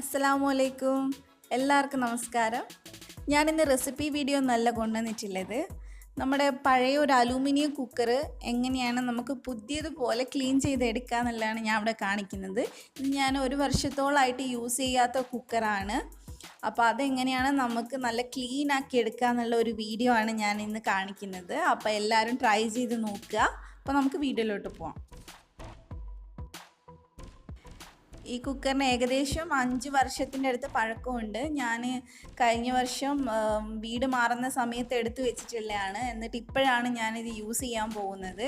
അസ്സലാമലൈക്കും എല്ലാവർക്കും നമസ്കാരം. ഞാനിന്ന് റെസിപ്പി വീഡിയോ നല്ല കൊണ്ടുവന്നിട്ടുള്ളത് നമ്മുടെ പഴയ ഒരു അലൂമിനിയം കുക്കർ എങ്ങനെയാണ് നമുക്ക് പുതിയതുപോലെ ക്ലീൻ ചെയ്തെടുക്കുക എന്നുള്ളതാണ് ഞാൻ ഇവിടെ കാണിക്കുന്നത്. ഇത് ഞാൻ ഒരു വർഷത്തോളമായിട്ട് യൂസ് ചെയ്യാത്ത കുക്കറാണ്. അപ്പോൾ അതെങ്ങനെയാണ് നമുക്ക് നല്ല ക്ലീൻ ആക്കി എടുക്കുക എന്നുള്ള ഒരു വീഡിയോ ആണ് ഞാൻ ഇന്ന് കാണിക്കുന്നത്. അപ്പോൾ എല്ലാവരും ട്രൈ ചെയ്ത് നോക്കുക. അപ്പോൾ നമുക്ക് വീഡിയോയിലോട്ട് പോകാം. ഈ കുക്കറിന് ഏകദേശം 5 വർഷത്തിൻ്റെ അടുത്ത് പഴക്കമുണ്ട്. ഞാൻ കഴിഞ്ഞ വർഷം വീട് മാറുന്ന സമയത്ത് എടുത്തു വെച്ചിട്ടുള്ളതാണ്. എന്നിട്ട് ഇപ്പോഴാണ് ഞാനിത് യൂസ് ചെയ്യാൻ പോകുന്നത്.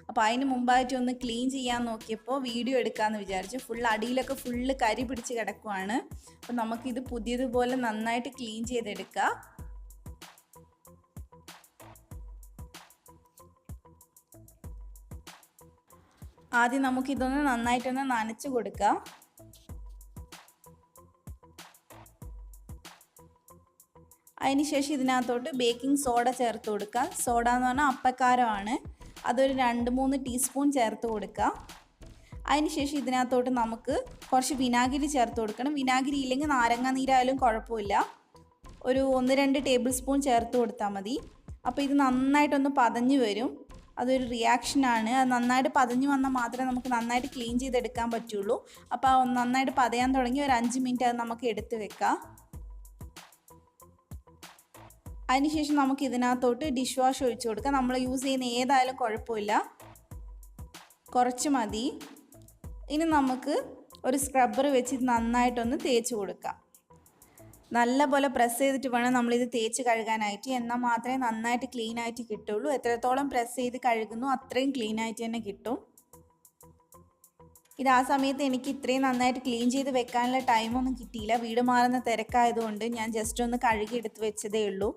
അപ്പോൾ അതിന് മുമ്പായിട്ട് ഒന്ന് ക്ലീൻ ചെയ്യാൻ നോക്കിയപ്പോൾ വീഡിയോ എടുക്കാമെന്ന് വിചാരിച്ചു. അടിയിലൊക്കെ ഫുള്ള് കരി പിടിച്ച് കിടക്കുവാണ്. അപ്പോൾ നമുക്കിത് പുതിയതുപോലെ നന്നായിട്ട് ക്ലീൻ ചെയ്തെടുക്കാം. ആദ്യം നമുക്കിതൊന്ന് നന്നായിട്ടൊന്ന് നനച്ച് കൊടുക്കാം. അതിനുശേഷം ഇതിനകത്തോട്ട് ബേക്കിംഗ് സോഡ ചേർത്ത് കൊടുക്കുക. സോഡ എന്ന് പറഞ്ഞാൽ അപ്പക്കാരമാണ്. അതൊരു 2-3 ടീസ്പൂൺ ചേർത്ത് കൊടുക്കുക. അതിനുശേഷം ഇതിനകത്തോട്ട് നമുക്ക് കുറച്ച് വിനാഗിരി ചേർത്ത് കൊടുക്കണം. വിനാഗിരി ഇല്ലെങ്കിൽ നാരങ്ങ നീരായാലും കുഴപ്പമില്ല. ഒരു 1-2 ടേബിൾ സ്പൂൺ ചേർത്ത് കൊടുത്താൽ മതി. അപ്പോൾ ഇത് നന്നായിട്ടൊന്ന് പതഞ്ഞ് വരും. അതൊരു റിയാക്ഷനാണ്. അത് നന്നായിട്ട് പതഞ്ഞ് വന്നാൽ മാത്രമേ നമുക്ക് നന്നായിട്ട് ക്ലീൻ ചെയ്തെടുക്കാൻ പറ്റുള്ളൂ. അപ്പോൾ നന്നായിട്ട് പതയാൻ തുടങ്ങി ഒരു 5 മിനിറ്റ് അത് നമുക്ക് എടുത്ത് വെക്കാം. അതിനുശേഷം നമുക്ക് ഇതിനകത്തോട്ട് ഡിഷ് വാഷ് ഒഴിച്ചു കൊടുക്കാം. നമ്മൾ യൂസ് ചെയ്യുന്ന ഏതായാലും കുഴപ്പമില്ല, കുറച്ച് മതി. ഇനി നമുക്ക് ഒരു സ്ക്രബ്ബർ വെച്ച് നന്നായിട്ടൊന്ന് തേച്ച് കൊടുക്കാം. നല്ലപോലെ പ്രസ് ചെയ്തിട്ട് വേണം നമ്മളിത് തേച്ച് കഴുകാനായിട്ട്. എന്നാൽ മാത്രമേ നന്നായിട്ട് ക്ലീൻ ആയിട്ട് കിട്ടുള്ളൂ. എത്രത്തോളം പ്രസ് ചെയ്ത് കഴുകുന്നു അത്രയും ക്ലീൻ ആയിട്ട് തന്നെ കിട്ടും. ഇത് ആ സമയത്ത് എനിക്ക് ഇത്രയും നന്നായിട്ട് ക്ലീൻ ചെയ്ത് വെക്കാനുള്ള ടൈമൊന്നും കിട്ടിയില്ല. വീട് മാറുന്ന തിരക്കായതുകൊണ്ട് ഞാൻ ജസ്റ്റ് ഒന്ന് കഴുകി എടുത്ത് വെച്ചതേ ഉള്ളൂ.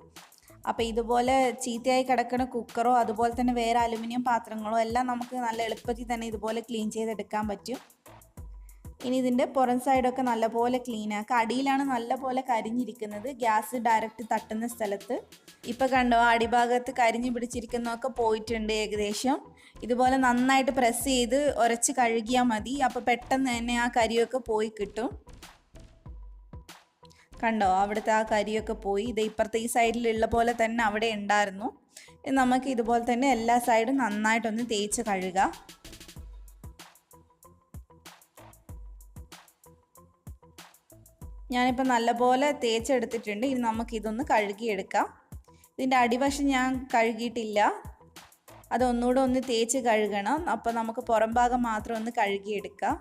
അപ്പോൾ ഇതുപോലെ ചീത്തയായി കിടക്കുന്ന കുക്കറോ അതുപോലെ തന്നെ വേറെ അലുമിനിയം പാത്രങ്ങളോ എല്ലാം നമുക്ക് നല്ല എളുപ്പത്തിൽ തന്നെ ഇതുപോലെ ക്ലീൻ ചെയ്തെടുക്കാൻ പറ്റും. ഇനി ഇതിൻ്റെ പുറം സൈഡൊക്കെ നല്ലപോലെ ക്ലീൻ ആക്കുക. അടിയിലാണ് നല്ലപോലെ കരിഞ്ഞിരിക്കുന്നത്, ഗ്യാസ് ഡയറക്റ്റ് തട്ടുന്ന സ്ഥലത്ത്. ഇപ്പോൾ കണ്ടോ, അടിഭാഗത്ത് കരിഞ്ഞ് പിടിച്ചിരിക്കുന്നതൊക്കെ പോയിട്ടുണ്ട് ഏകദേശം. ഇതുപോലെ നന്നായിട്ട് പ്രസ് ചെയ്ത് ഉരച്ച് കഴുകിയാൽ മതി. അപ്പോൾ പെട്ടെന്ന് തന്നെ ആ കരിയൊക്കെ പോയി കിട്ടും. കണ്ടോ, അവിടുത്തെ ആ കരിയൊക്കെ പോയി. ഇത് ഇപ്പുറത്തെ ഈ സൈഡിലുള്ള പോലെ തന്നെ അവിടെ ഉണ്ടായിരുന്നു. നമുക്ക് ഇതുപോലെ തന്നെ എല്ലാ സൈഡും നന്നായിട്ടൊന്ന് തേച്ച് കഴുകാം. ഞാനിപ്പോൾ നല്ലപോലെ തേച്ചെടുത്തിട്ടുണ്ട്. ഇനി നമുക്കിതൊന്ന് കഴുകിയെടുക്കാം. ഇതിൻ്റെ അടിവശം ഞാൻ കഴുകിയിട്ടില്ല, അതൊന്നുകൂടെ ഒന്ന് തേച്ച് കഴുകണം. അപ്പോൾ നമുക്ക് പുറം ഭാഗം മാത്രം ഒന്ന് കഴുകിയെടുക്കാം.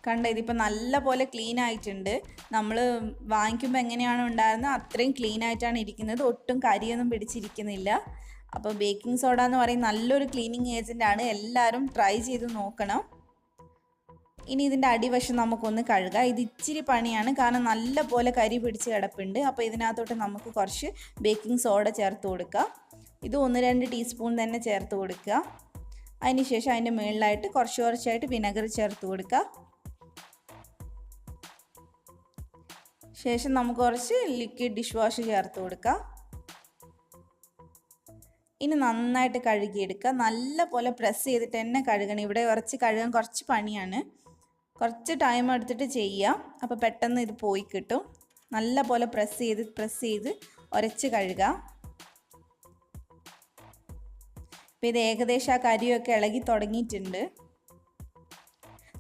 കണ്ട, ഇതിപ്പോൾ നല്ല പോലെ ക്ലീൻ ആയിട്ടുണ്ട്. നമ്മൾ വാങ്ങിക്കുമ്പോൾ എങ്ങനെയാണ് ഉണ്ടായിരുന്നത് അത്രയും ക്ലീൻ ആയിട്ടാണ് ഇരിക്കുന്നത്. ഒട്ടും കരിയൊന്നും പിടിച്ചിരിക്കുന്നില്ല. അപ്പോൾ ബേക്കിംഗ് സോഡ എന്ന് പറയും നല്ലൊരു ക്ലീനിങ് ഏജൻ്റാണ്. എല്ലാവരും ട്രൈ ചെയ്ത് നോക്കണം. ഇനി ഇതിൻ്റെ അടിവശം നമുക്കൊന്ന് കഴുകാം. ഇത് ഇച്ചിരി പണിയാണ്, കാരണം നല്ല പോലെ കരി പിടിച്ച് കിടപ്പുണ്ട്. അപ്പോൾ ഇതിനകത്തോട്ട് നമുക്ക് കുറച്ച് ബേക്കിംഗ് സോഡ ചേർത്ത് കൊടുക്കുക. ഇത് 1-2 ടീസ്പൂൺ തന്നെ ചേർത്ത് കൊടുക്കുക. അതിനുശേഷം അതിൻ്റെ മുകളിലായിട്ട് കുറച്ചായിട്ട് വിനെഗർ ചേർത്ത് കൊടുക്കുക. ശേഷം നമുക്ക് കുറച്ച് ലിക്വിഡ് ഡിഷ് വാഷ് ചേർത്ത് കൊടുക്കുക. ഇനി നന്നായിട്ട് കഴുകിയെടുക്കുക. നല്ല പോലെ പ്രസ് ചെയ്തിട്ട് തന്നെ കഴുകണം. ഇവിടെ കഴുകാൻ കുറച്ച് പണിയാണ്, കുറച്ച് ടൈം എടുത്തിട്ട് ചെയ്യാം. അപ്പോൾ പെട്ടെന്ന് ഇത് പോയി കിട്ടും. നല്ല പോലെ പ്രസ് ചെയ്ത് ഉരച്ച് കഴുകാം. അപ്പോൾ ഇത് ഏകദേശം ആ കരിയൊക്കെ ഇളകി തുടങ്ങിയിട്ടുണ്ട്.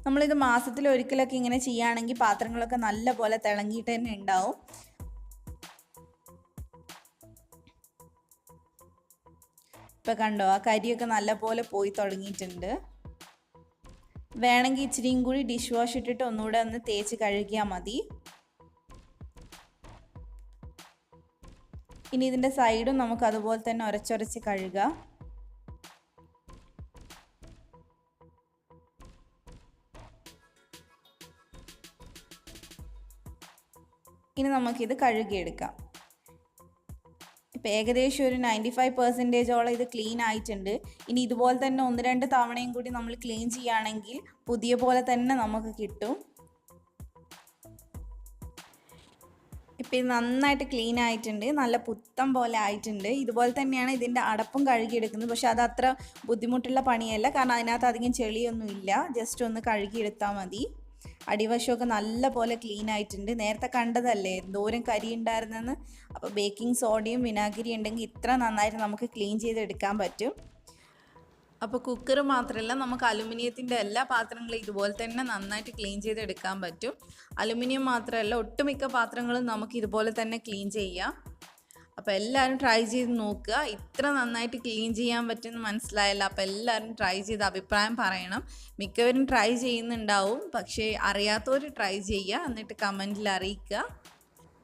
നമ്മളിത് മാസത്തിലൊരിക്കലൊക്കെ ഇങ്ങനെ ചെയ്യുകയാണെങ്കിൽ പാത്രങ്ങളൊക്കെ നല്ല പോലെ തിളങ്ങിയിട്ട് തന്നെ ഉണ്ടാവും. ഇപ്പോൾ കണ്ടോ, ആ കരിയൊക്കെ നല്ലപോലെ പോയി തുടങ്ങിയിട്ടുണ്ട്. വേണമെങ്കിൽ ഇച്ചിരിയും കൂടി ഡിഷ് വാഷ് ഇട്ടിട്ട് ഒന്നുകൂടെ ഒന്ന് തേച്ച് കഴുകിയാൽ മതി. ഇനി ഇതിൻ്റെ സൈഡും നമുക്ക് അതുപോലെ തന്നെ ഉരച്ചുരച്ച് കഴുകാം. ഇനി നമുക്കിത് കഴുകിയെടുക്കാം. ഇപ്പോൾ ഏകദേശം ഒരു 95% ഇത് ക്ലീൻ ആയിട്ടുണ്ട്. ഇനി ഇതുപോലെ തന്നെ 1-2 തവണയും കൂടി നമ്മൾ ക്ലീൻ ചെയ്യുകയാണെങ്കിൽ പുതിയ പോലെ തന്നെ നമുക്ക് കിട്ടും. ഇപ്പം ഇത് നന്നായിട്ട് ക്ലീൻ ആയിട്ടുണ്ട്, നല്ല പുത്തം പോലെ ആയിട്ടുണ്ട്. ഇതുപോലെ തന്നെയാണ് ഇതിൻ്റെ അടപ്പും കഴുകിയെടുക്കുന്നത്. പക്ഷെ അത് അത്ര ബുദ്ധിമുട്ടുള്ള പണിയല്ല, കാരണം അതിനകത്ത് അധികം ചെളിയൊന്നും ഇല്ല. ജസ്റ്റ് ഒന്ന് കഴുകിയെടുത്താൽ മതി. അടിവശമൊക്കെ നല്ല പോലെ ക്ലീൻ ആയിട്ടുണ്ട്. നേരത്തെ കണ്ടതല്ലേ എന്തോരം കരി ഉണ്ടായിരുന്നെന്ന്. അപ്പോൾ ബേക്കിംഗ് സോഡയും വിനാഗിരി ഉണ്ടെങ്കിൽ ഇത്ര നന്നായിട്ട് നമുക്ക് ക്ലീൻ ചെയ്തെടുക്കാൻ പറ്റും. അപ്പോൾ കുക്കർ മാത്രമല്ല, നമുക്ക് അലുമിനിയത്തിൻ്റെ എല്ലാ പാത്രങ്ങളും ഇതുപോലെ തന്നെ നന്നായിട്ട് ക്ലീൻ ചെയ്തെടുക്കാൻ പറ്റും. അലുമിനിയം മാത്രമല്ല, ഒട്ടുമിക്ക പാത്രങ്ങളും നമുക്ക് ഇതുപോലെ തന്നെ ക്ലീൻ ചെയ്യാം. അപ്പോൾ എല്ലാവരും ട്രൈ ചെയ്ത് നോക്കുക. ഇത്ര നന്നായിട്ട് ക്ലീൻ ചെയ്യാൻ പറ്റുമെന്ന് മനസ്സിലായല്ലോ. അപ്പോൾ എല്ലാവരും ട്രൈ ചെയ്ത് അഭിപ്രായം പറയണം. മിക്കവരും ട്രൈ ചെയ്യുന്നുണ്ടാവും, പക്ഷേ അറിയാത്തവർ ട്രൈ ചെയ്യുക, എന്നിട്ട് കമൻറ്റിൽ അറിയിക്കുക.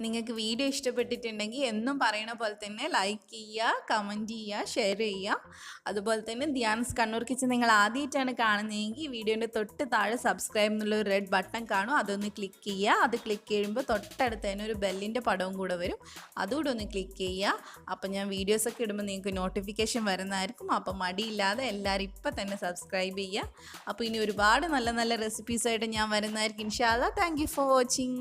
നിങ്ങൾക്ക് വീഡിയോ ഇഷ്ടപ്പെട്ടിട്ടുണ്ടെങ്കിൽ എന്നും പറയണ പോലെ തന്നെ ലൈക്ക് ചെയ്യുക, കമൻറ്റ് ചെയ്യുക, ഷെയർ ചെയ്യുക. അതുപോലെ തന്നെ ധ്യാൻസ് കണ്ണൂർ കിച്ചൻ നിങ്ങൾ ആദ്യമായിട്ടാണ് കാണുന്നതെങ്കിൽ വീഡിയോൻ്റെ തൊട്ട് താഴെ സബ്സ്ക്രൈബ് എന്നുള്ളൊരു റെഡ് ബട്ടൺ കാണും, അതൊന്ന് ക്ലിക്ക് ചെയ്യുക. അത് ക്ലിക്ക് ചെയ്യുമ്പോൾ തൊട്ടടുത്ത് തന്നെ ഒരു ബെല്ലിൻ്റെ പടവും കൂടെ വരും, അതുകൂടെ ഒന്ന് ക്ലിക്ക് ചെയ്യുക. അപ്പോൾ ഞാൻ വീഡിയോസൊക്കെ ഇടുമ്പോൾ നിങ്ങൾക്ക് നോട്ടിഫിക്കേഷൻ വരുന്നതായിരിക്കും. അപ്പോൾ മടിയില്ലാതെ എല്ലാവരും ഇപ്പം തന്നെ സബ്സ്ക്രൈബ് ചെയ്യുക. അപ്പോൾ ഇനി ഒരുപാട് നല്ല നല്ല റെസിപ്പീസായിട്ട് ഞാൻ വരുന്നതായിരിക്കും ഇൻഷാ അല്ലാഹ്. Thank you for watching.